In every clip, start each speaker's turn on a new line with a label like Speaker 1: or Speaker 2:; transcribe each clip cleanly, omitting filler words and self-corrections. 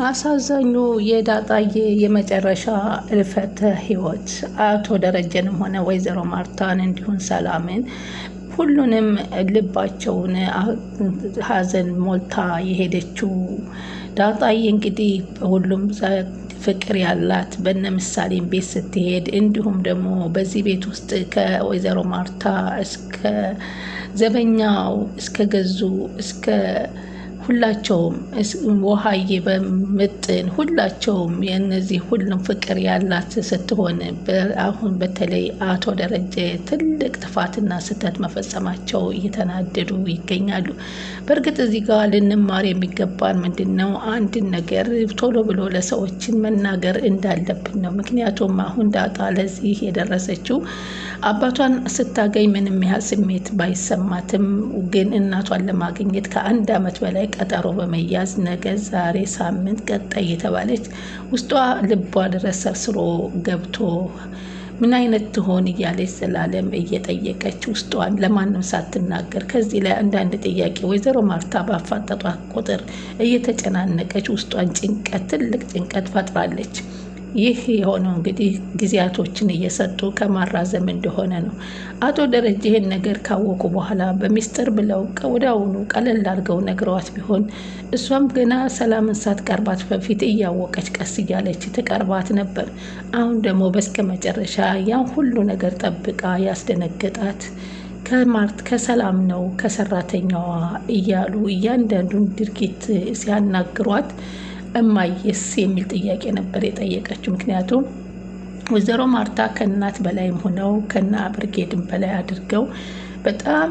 Speaker 1: አሳዛኙ የዳጣዬ የመጨረሻ እልፈተ ህይወት አቶ ደረጀንም ሆነ ወይዘሮ ማርታን እንዲሁም ሰላምን ሁሉንም ልባቸውን ሀዘን ሞልታ የሄደችው ዳጣዬ እንግዲህ ሁሉም ፍቅር ያላት በነ ምሳሌም ቤት ስትሄድ እንዲሁም ደግሞ በዚህ ቤት ውስጥ ከወይዘሮ ማርታ እስከ ዘበኛው እስከ ገዙ እስከ ሁላቸውም ውሃዬ በምጥን ሁላቸውም የነዚህ ሁሉም ፍቅር ያላት ስትሆን አሁን በተለይ አቶ ደረጀ ትልቅ ጥፋትና ስህተት መፈጸማቸው እየተናደዱ ይገኛሉ። በእርግጥ እዚህ ጋር ልንማር የሚገባን ምንድነው? አንድን ነገር ቶሎ ብሎ ለሰዎችን መናገር እንዳለብን ነው። ምክንያቱም አሁን ዳጣ ለዚህ የደረሰችው አባቷን ስታገኝ ምንም ያህል ስሜት ባይሰማትም ግን እናቷን ለማግኘት ከአንድ ዓመት በላይ ቀጠሮ በመያዝ ነገ፣ ዛሬ፣ ሳምንት፣ ቀጣይ የተባለች ውስጧ ልቧ ድረስ ሰርስሮ ገብቶ ምን አይነት ትሆን እያለች ዘላለም እየጠየቀች ውስጧን ለማንም ሳትናገር ከዚህ ላይ አንዳንድ ጥያቄ ወይዘሮ ማርታ ባፋጠጧት ቁጥር እየተጨናነቀች ውስጧን ጭንቀት ትልቅ ጭንቀት ፈጥራለች። ይህ የሆነው እንግዲህ ጊዜያቶችን እየሰጡ ከማራዘም እንደሆነ ነው። አቶ ደረጀ ይህን ነገር ካወቁ በኋላ በሚስጥር ብለው ወዲያውኑ ቀለል አድርገው ነግረዋት ቢሆን እሷም ገና ሰላምን ሳትቀርባት በፊት እያወቀች ቀስ እያለች ትቀርባት ነበር። አሁን ደግሞ በስከ መጨረሻ ያን ሁሉ ነገር ጠብቃ ያስደነገጣት ከሰላም ነው ከሰራተኛዋ እያሉ እያንዳንዱን ድርጊት ሲያናግሯት እማየስ የሚል ጥያቄ ነበር የጠየቀችው። ምክንያቱም ወይዘሮ ማርታ ከእናት በላይም ሆነው ከና ብርጌድም በላይ አድርገው በጣም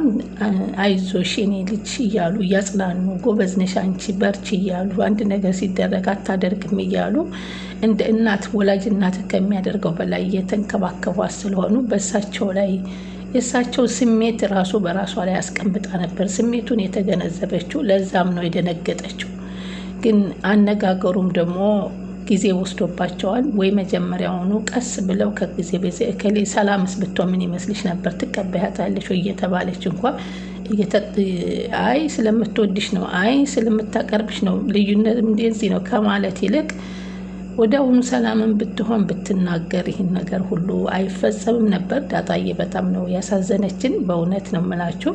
Speaker 1: አይዞሽ የኔ ልጅ እያሉ እያጽናኑ ጎበዝ ነሽ አንቺ በርቺ እያሉ አንድ ነገር ሲደረግ አታደርግም እያሉ እንደ እናት ወላጅ እናት ከሚያደርገው በላይ የተንከባከቧት ስለሆኑ በእሳቸው ላይ የእሳቸው ስሜት ራሱ በራሷ ላይ አስቀምጣ ነበር ስሜቱን የተገነዘበችው። ለዛም ነው የደነገጠችው። ግን አነጋገሩም ደግሞ ጊዜ ወስዶባቸዋል። ወይ መጀመሪያውኑ ቀስ ብለው ከጊዜ በዜ እከሌ ሰላምስ ብትሆን ምን ይመስልሽ ነበር ትቀበያታለሽ ወይ እየተባለች እንኳን አይ ስለምትወድሽ ነው፣ አይ ስለምታቀርብሽ ነው፣ ልዩነት እንደዚህ ነው ከማለት ይልቅ ወዲያውኑ ሰላምን ብትሆን ብትናገር ይህን ነገር ሁሉ አይፈጸምም ነበር። ዳጣዬ በጣም ነው ያሳዘነችን። በእውነት ነው የምላችሁ።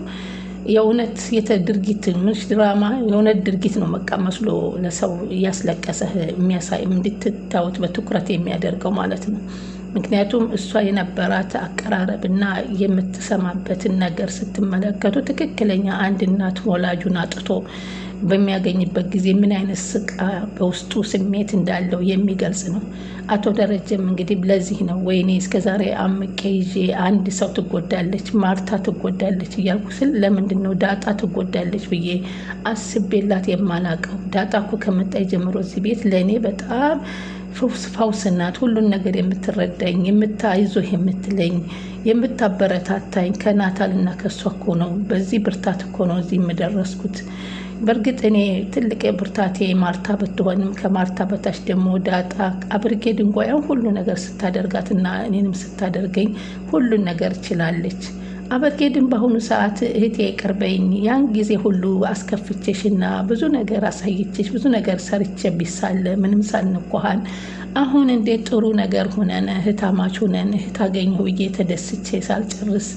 Speaker 1: የእውነት የተድርጊት ምንሽ ድራማ የእውነት ድርጊት ነው መቃ መስሎ ለሰው እያስለቀሰህ የሚያሳይ እንድትታወት በትኩረት የሚያደርገው ማለት ነው። ምክንያቱም እሷ የነበራት አቀራረብና የምትሰማበትን ነገር ስትመለከቱ ትክክለኛ አንድ እናት ወላጁን አጥቶ በሚያገኝበት ጊዜ ምን አይነት ስቃ በውስጡ ስሜት እንዳለው የሚገልጽ ነው። አቶ ደረጀም እንግዲህ ለዚህ ነው ወይኔ እስከዛሬ አምቄ ይዤ አንድ ሰው ትጎዳለች፣ ማርታ ትጎዳለች እያልኩ ስል ለምንድን ነው ዳጣ ትጎዳለች ብዬ አስቤላት የማላቀው? ዳጣ እኮ ከመጣይ ጀምሮ እዚህ ቤት ለእኔ በጣም ፋውስ ናት። ሁሉን ነገር የምትረዳኝ የምታይዞህ የምትለኝ የምታበረታታኝ ከናታልና ከሷ እኮ ነው። በዚህ ብርታት እኮ ነው እዚህ የምደረስኩት። በእርግጥ እኔ ትልቅ ብርታቴ ማርታ ብትሆንም ከማርታ በታች ደግሞ ዳጣ አብርጌድ እንኳን ሁሉ ነገር ስታደርጋትና እኔንም ስታደርገኝ ሁሉን ነገር ችላለች። አበርጌድን በአሁኑ ሰዓት እህቴ ቅርበኝ ያን ጊዜ ሁሉ አስከፍቼሽና ብዙ ነገር አሳይቼሽ ብዙ ነገር ሰርቼ ቢሳለ ምንም ሳንኳኋን አሁን እንዴት ጥሩ ነገር ሆነን እህታማች ሆነን እህት አገኘሁ ብዬ ተደስቼ ሳልጨርስ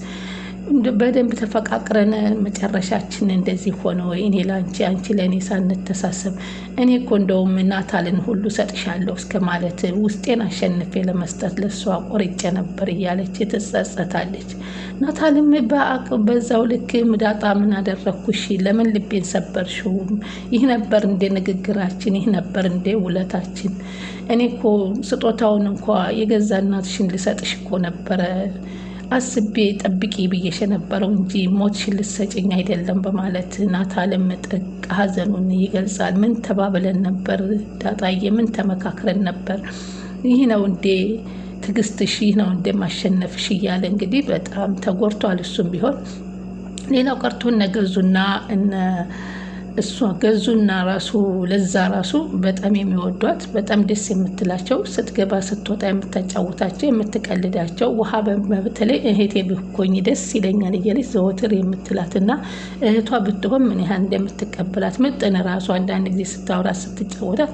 Speaker 1: በደንብ ተፈቃቅረን መጨረሻችን እንደዚህ ሆነ ወይ? እኔ ላንቺ አንቺ ለእኔ ሳንተሳሰብ እኔ እኮ እንደውም ናታልን ሁሉ ሰጥሻለሁ እስከ ማለት ውስጤን አሸንፌ ለመስጠት ለሷ ቆርጬ ነበር እያለች ትጸጸታለች። ናታልም በዛው ልክ ዳጣ ምን አደረኩሽ? ለምን ልቤን ሰበርሽው? ይህ ነበር እንደ ንግግራችን፣ ይህ ነበር እንደ ውለታችን። እኔ እኮ ስጦታውን እንኳ የገዛ እናትሽን ልሰጥሽ እኮ ነበረ አስቤ ጠብቂ ብዬሽ የነበረው እንጂ ሞትሽን ልትሰጭኝ አይደለም በማለት ናታልም ጥቅ ሀዘኑን ይገልጻል። ምን ተባብለን ነበር ዳጣዬ? ምን ተመካክረን ነበር? ይህ ነው እንዴ ትዕግስትሽ? ይህ ነው እንደ ማሸነፍሽ? እያለ እንግዲህ በጣም ተጎድቷል። እሱም ቢሆን ሌላው ቀርቶ እነገዙና እሷ ገዙና ራሱ ለዛ ራሱ በጣም የሚወዷት በጣም ደስ የምትላቸው ስትገባ ስትወጣ የምታጫውታቸው የምትቀልዳቸው ውሃ በተለይ እህቴ ብኮኝ ደስ ይለኛል እያለች ዘወትር የምትላትና እህቷ ብትሆን ምን ያህል እንደምትቀበላት ምጥን ራሱ አንዳንድ ጊዜ ስታወራት ስትጫወታት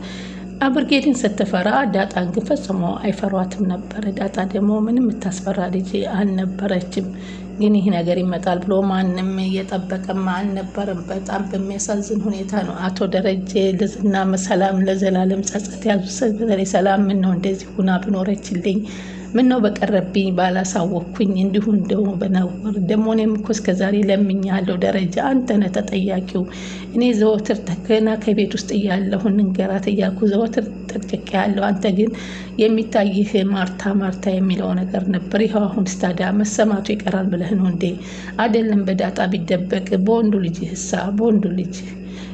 Speaker 1: አብርጌድን ስትፈራ ዳጣን ግን ፈጽሞ አይፈሯትም ነበር። ዳጣ ደግሞ ምንም የምታስፈራ ልጅ አልነበረችም። ግን ይህ ነገር ይመጣል ብሎ ማንም እየጠበቀም አልነበረም። በጣም በሚያሳዝን ሁኔታ ነው አቶ ደረጀ ልዝና ሰላም ለዘላለም ጸጸት ያዙ። በተለይ ሰላም ምን ነው እንደዚህ ሁና ብኖረችልኝ፣ ምን ነው በቀረብኝ ባላሳወቅኩኝ፣ እንዲሁ እንደው በነውር ደግሞ እኔም እኮ እስከዛሬ ለምኛለሁ። ደረጃ አንተ ነህ ተጠያቂው። እኔ ዘወትር ገና ከቤት ውስጥ እያለሁ እንንገራት እያልኩ ዘወትር ጠቅቄ ያለሁ። አንተ ግን የሚታይህ ማርታ ማርታ የሚለው ነገር ነበር። ይኸው አሁን ስታዲያ መሰማቱ ይቀራል ብለህ ነው እንዴ? አይደለም በዳጣ ቢደበቅ በወንዱ ልጅ ህሳ በወንዱ ልጅ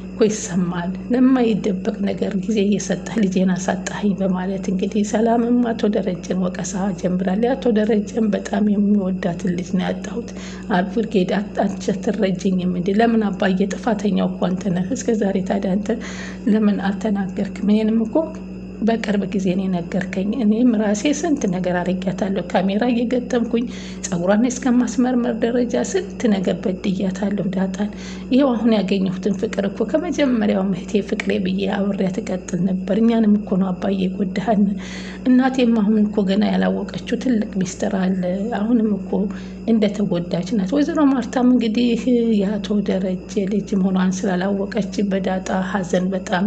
Speaker 1: እኮ ይሰማል። ለማይደበቅ ነገር ጊዜ እየሰጠህ ልጄን አሳጣኸኝ በማለት እንግዲህ ሰላምም አቶ ደረጀን ወቀሳ ጀምራለች። አቶ ደረጀን በጣም የሚወዳትን ልጅ ነው ያጣሁት። አብርጌድ አንቺ አትረጂኝም እንዴ? ለምን አባዬ ጥፋተኛው እኮ አንተ ነህ። እስከዛሬ ታዲያ አንተ ለምን አልተናገርክም? እኔንም እኮ በቅርብ ጊዜ ነው ነገርከኝ። እኔም ራሴ ስንት ነገር አድርጊያታለሁ። ካሜራ እየገጠምኩኝ ጸጉሯን እስከማስመርመር ደረጃ ስንት ነገር በድያታለሁ ዳጣን። ይኸው አሁን ያገኘሁትን ፍቅር እኮ ከመጀመሪያው እህቴ ፍቅሬ ብዬ አብሬያት ትቀጥል ነበር። እኛንም እኮ ነው አባዬ ጎዳህን። እናቴም አሁን እኮ ገና ያላወቀችው ትልቅ ሚስጥር አለ። አሁንም እኮ እንደተጎዳች ናት። ወይዘሮ ማርታም እንግዲህ የአቶ ደረጀ ልጅ መሆኗን ስላላወቀች በዳጣ ሀዘን በጣም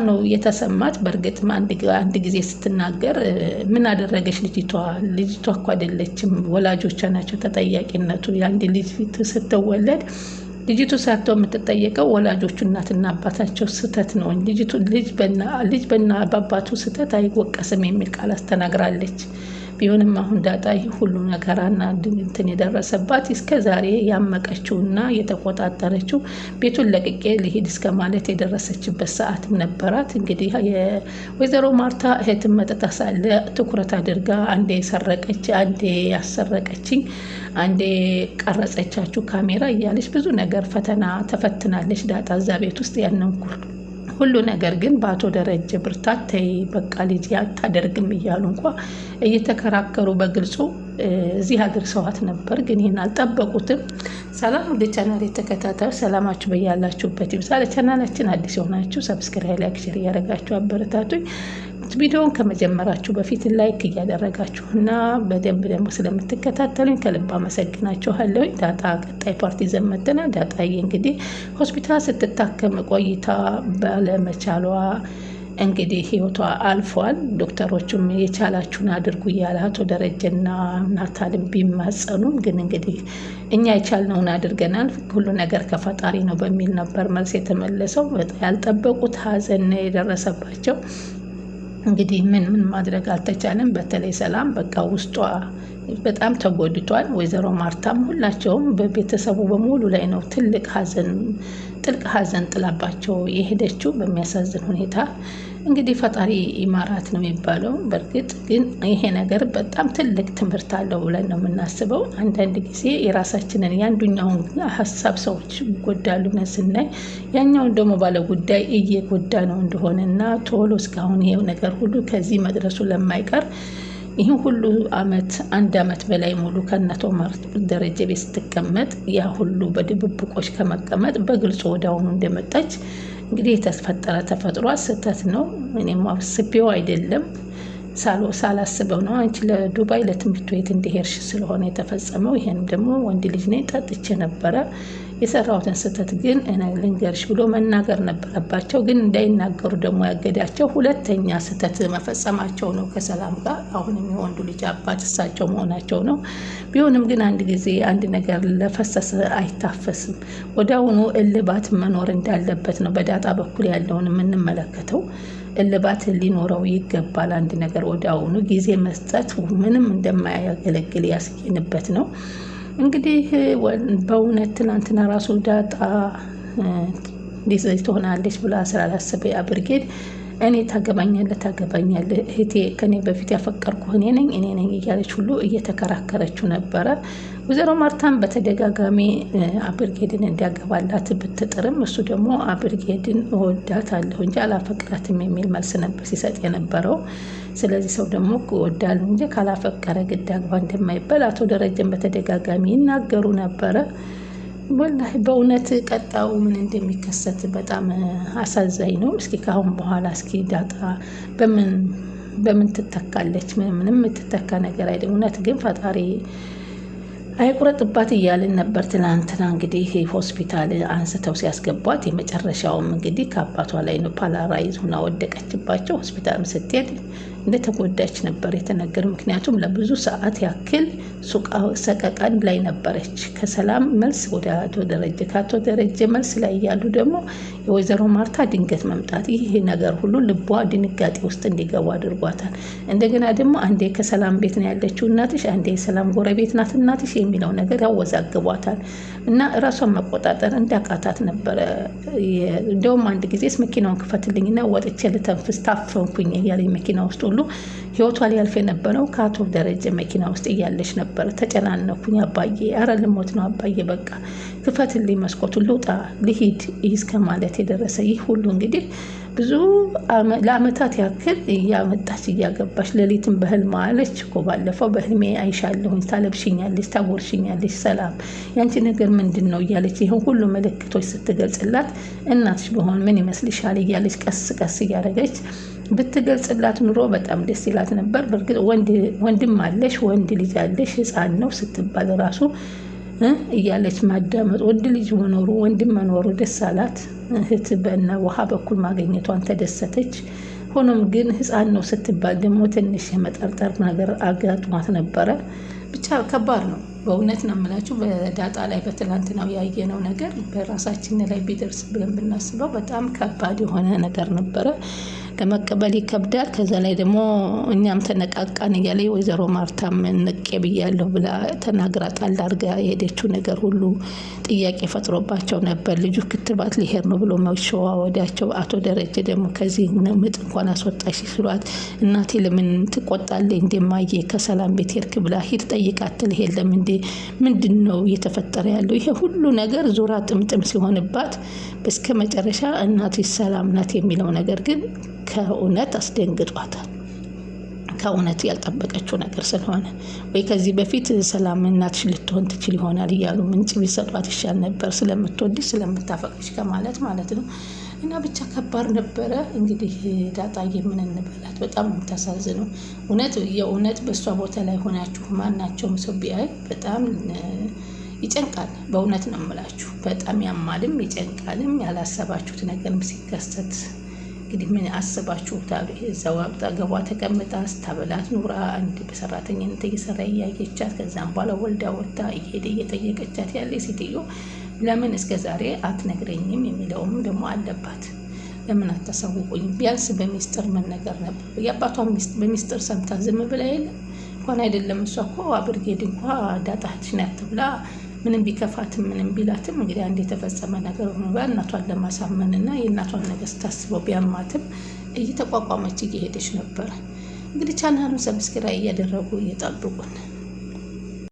Speaker 1: ነው የተሰማት። በእርግጥ አንድ ጊዜ ስትናገር ምን አደረገች ልጅቷ እኮ አይደለችም፣ ወላጆቿ ናቸው ተጠያቂነቱ። የአንድ ልጅ ስትወለድ ልጅቱ ሳትሆን የምትጠየቀው ወላጆቹ እናትና አባታቸው ስህተት ነው። ልጅ በአባቱ ስህተት አይወቀስም የሚል ቃል አስተናግራለች። ቢሆንም አሁን ዳጣ ሁሉ ነገራና እንትን የደረሰባት እስከ ዛሬ ያመቀችውና የተቆጣጠረችው ቤቱን ለቅቄ ልሂድ እስከ ማለት የደረሰችበት ሰዓትም ነበራት። እንግዲህ የወይዘሮ ማርታ እህትም መጠጣ ሳለ ትኩረት አድርጋ አንዴ ሰረቀች፣ አንዴ ያሰረቀችኝ፣ አንዴ ቀረጸቻችሁ ካሜራ እያለች ብዙ ነገር ፈተና ተፈትናለች ዳጣ እዛ ቤት ውስጥ ያንን ሁሉ ነገር ግን በአቶ ደረጀ ብርታት ተይ በቃ ልጅ አታደርግም እያሉ እንኳ እየተከራከሩ በግልጹ እዚህ አድርሰዋት ነበር። ግን ይህን አልጠበቁትም። ሰላም ወደ ቻናል የተከታታዮች ሰላማችሁ በያላችሁበት ይብዛ። ለቻናላችን አዲስ የሆናችሁ ሰብስክራይብ፣ ላይክ፣ ሼር እያደረጋችሁ አበረታቱኝ። ቪዲዮውን ከመጀመራችሁ በፊት ላይክ እያደረጋችሁ እና በደንብ ደግሞ ስለምትከታተሉኝ ከልብ አመሰግናችኋለሁ። ዳጣ ቀጣይ ፓርቲ ዘመተና ዳጣዬ እንግዲህ ሆስፒታል ስትታከም ቆይታ ባለመቻሏ እንግዲህ ህይወቷ አልፏል። ዶክተሮቹም የቻላችሁን አድርጉ እያለ አቶ ደረጀና ናታልን ቢማጸኑም ግን እንግዲህ እኛ የቻልነውን አድርገናል፣ ሁሉ ነገር ከፈጣሪ ነው በሚል ነበር መልስ የተመለሰው። ያልጠበቁት ሀዘን የደረሰባቸው እንግዲህ ምን ማድረግ አልተቻለም። በተለይ ሰላም በቃ ውስጧ በጣም ተጎድቷል። ወይዘሮ ማርታም ሁላቸውም በቤተሰቡ በሙሉ ላይ ነው ጥልቅ ሀዘን ጥላባቸው የሄደችው በሚያሳዝን ሁኔታ። እንግዲህ ፈጣሪ ይማራት ነው የሚባለው። በእርግጥ ግን ይሄ ነገር በጣም ትልቅ ትምህርት አለው ብለን ነው የምናስበው። አንዳንድ ጊዜ የራሳችንን የአንዱኛውን ሀሳብ ሰዎች ይጎዳሉ ብለን ስናይ ያኛውን ደግሞ ባለጉዳይ እየጎዳ ነው እንደሆነና ቶሎ እስካሁን ይሄው ነገር ሁሉ ከዚህ መድረሱ ለማይቀር ይህን ሁሉ አንድ አመት በላይ ሙሉ ከእናቶ ደረጀ ቤት ስትቀመጥ ያ ሁሉ በድብብቆች ከመቀመጥ በግልጽ ወዲያውኑ እንደመጣች እንግዲህ የተፈጠረ ተፈጥሯ ስህተት ነው። እኔም አስቤው አይደለም ሳላስበው ነው። አንቺ ለዱባይ ለትምህርት ቤት እንደሄድሽ ስለሆነ የተፈጸመው። ይሄንም ደግሞ ወንድ ልጅ ነኝ ጠጥቼ ነበረ የሰራሁትን ስህተት ግን ልንገርሽ ብሎ መናገር ነበረባቸው። ግን እንዳይናገሩ ደግሞ ያገዳቸው ሁለተኛ ስህተት መፈጸማቸው ነው ከሰላም ጋር። አሁንም የወንዱ ልጅ አባት እሳቸው መሆናቸው ነው። ቢሆንም ግን አንድ ጊዜ አንድ ነገር ለፈሰሰ አይታፈስም። ወዲያውኑ እልባት መኖር እንዳለበት ነው በዳጣ በኩል ያለውን የምንመለከተው። እልባት ሊኖረው ይገባል። አንድ ነገር ወዲያውኑ ጊዜ መስጠት ምንም እንደማያገለግል ያስየንበት ነው። እንግዲህ በእውነት ትናንትና ራሱ ዳጣ እንዴት ትሆናለች ብላ ስላላሰበ አብርጌድ እኔ ታገባኛለህ እህቴ ከኔ በፊት ያፈቀርኩህ እኔ ነኝ እያለች ሁሉ እየተከራከረችው ነበረ። ወይዘሮ ማርታም በተደጋጋሚ አብርጌድን እንዲያገባላት ብትጥርም እሱ ደግሞ አብርጌድን እወዳታለሁ እንጂ አላፈቅራትም የሚል መልስ ነበር ሲሰጥ የነበረው። ስለዚህ ሰው ደግሞ እወዳለሁ እንጂ ካላፈቀረ ግድ አግባ እንደማይባል አቶ ደረጀን በተደጋጋሚ ይናገሩ ነበረ። ወላሂ በእውነት ቀጣዩ ምን እንደሚከሰት በጣም አሳዛኝ ነው። እስኪ ካሁን በኋላ እስኪ ዳጣ በምን ትተካለች? ምንም የምትተካ ነገር አይደለም። እውነት ግን ፈጣሪ አይቁረጥባት እያልን ነበር። ትናንትና እንግዲህ ሆስፒታል አንስተው ሲያስገቧት የመጨረሻውም እንግዲህ ከአባቷ ላይ ነው ፓላራይዝ ሆና ወደቀችባቸው። ሆስፒታል ስትሄድ እንደተጎዳች ነበር የተነገረ። ምክንያቱም ለብዙ ሰዓት ያክል ሰቀቀን ላይ ነበረች። ከሰላም መልስ ወደ አቶ ደረጀ፣ ከአቶ ደረጀ መልስ ላይ እያሉ ደግሞ የወይዘሮ ማርታ ድንገት መምጣት፣ ይህ ነገር ሁሉ ልቧ ድንጋጤ ውስጥ እንዲገቡ አድርጓታል። እንደገና ደግሞ አንዴ ከሰላም ቤት ነው ያለችው እናትሽ፣ አንዴ የሰላም ጎረቤት ናት እናትሽ የሚለው ነገር ያወዛግቧታል እና ራሷን መቆጣጠር እንዳቃታት ነበረ። እንደውም አንድ ጊዜስ መኪናውን ክፈትልኝና ወጥቼ ልተንፍስ ታፈንኩኝ እያለ መኪና ውስጥ ሁሉ ህይወቷ ሊያልፍ የነበረው ከአቶ ደረጀ መኪና ውስጥ እያለች ነበር። ተጨናነኩኝ አባዬ፣ አረ ልሞት ነው አባዬ፣ በቃ ክፈትልኝ መስኮቱን ልውጣ ልሂድ እስከ ማለት የደረሰ ይህ ሁሉ እንግዲህ ብዙ ለአመታት ያክል እያመጣች እያገባች ሌሊትን በህልም አለች እኮ ባለፈው በህልሜ አይሻለሁኝ፣ ታለብሽኛለች፣ ታጎርሽኛለች፣ ሰላም ያንቺ ነገር ምንድን ነው እያለች ይህን ሁሉ ምልክቶች ስትገልጽላት እናትሽ በሆን ምን ይመስልሻል እያለች ቀስ ቀስ እያደረገች ብትገልጽላት ኑሮ በጣም ደስ ይላት ነበር። በእርግጥ ወንድም አለሽ፣ ወንድ ልጅ አለሽ፣ ህፃን ነው ስትባል ራሱ እያለች ማዳመጥ፣ ወንድ ልጅ መኖሩ ወንድም መኖሩ ደስ አላት። እህት በእነ ውሃ በኩል ማግኘቷን ተደሰተች። ሆኖም ግን ህፃን ነው ስትባል ደግሞ ትንሽ የመጠርጠር ነገር አጋጥሟት ነበረ። ብቻ ከባድ ነው በእውነት ነው የምላችሁ። በዳጣ ላይ በትላንትናው ያየነው ነገር በራሳችን ላይ ቢደርስ ብለን ብናስበው በጣም ከባድ የሆነ ነገር ነበረ። ለመቀበል ይከብዳል። ከዛ ላይ ደግሞ እኛም ተነቃቃን እያለ ወይዘሮ ማርታም ንቄ ብያለሁ ብላ ተናግራ ጣል አድርጋ የሄደችው ነገር ሁሉ ጥያቄ ፈጥሮባቸው ነበር። ልጁ ክትባት ሊሄድ ነው ብሎ መሸዋ ወዳቸው። አቶ ደረጀ ደግሞ ከዚህ ምጥ እንኳን አስወጣሽ ሲሏት እናቴ ለምን ትቆጣለች እንደማየ ከሰላም ቤት ሄድክ ብላ ሂድ ጠይቃት ትልሄድ ለምን እንዴ ምንድን ነው እየተፈጠረ ያለው? ይሄ ሁሉ ነገር ዙራ ጥምጥም ሲሆንባት በስከ መጨረሻ እናትሽ ሰላም ናት የሚለው ነገር ግን ከእውነት አስደንግጧታል። ከእውነት ያልጠበቀችው ነገር ስለሆነ ወይ ከዚህ በፊት ሰላም እናትሽ ልትሆን ትችል ይሆናል እያሉ ምንጭ ቢሰጧት ይሻል ነበር፣ ስለምትወድሽ ስለምታፈቅሽ ከማለት ማለት ነው። እና ብቻ ከባድ ነበረ። እንግዲህ ዳጣዬ ምን እንበላት፣ በጣም የምታሳዝነው እውነት የእውነት በእሷ ቦታ ላይ ሆናችሁ ማናቸውም ሰው ቢያይ በጣም ይጨንቃል። በእውነት ነው የምላችሁ፣ በጣም ያማልም ይጨንቃልም። ያላሰባችሁት ነገር ሲከሰት እንግዲህ ምን አስባችሁታል? እዛው አጠገቧ ተቀምጣ ስታበላት ኑራ አንድ በሰራተኝነት እየሰራ እያየቻት ከዛም በኋላ ወልዳ ወጥታ እየሄደ እየጠየቀቻት ያለ ሴትዮ ለምን እስከ ዛሬ አትነግረኝም የሚለውም ደግሞ አለባት። ለምን አታሳውቁኝ? ቢያንስ በሚስጥር መነገር ነበር። የአባቷ በሚስጥር ሰምታ ዝም ብላ የለም እንኳን አይደለም እሷ እኮ አብርጌድ እንኳ ዳጣችን ያትብላ ምንም ቢከፋትም ምንም ቢላትም እንግዲህ አንድ የተፈጸመ ነገር ሆኖ እናቷን ለማሳመንና የእናቷን ነገር ስታስበው ቢያማትም እየተቋቋመች እየሄደች ነበረ። እንግዲህ ቻናሉን ሰብስክራይብ እያደረጉ እየጠብቁን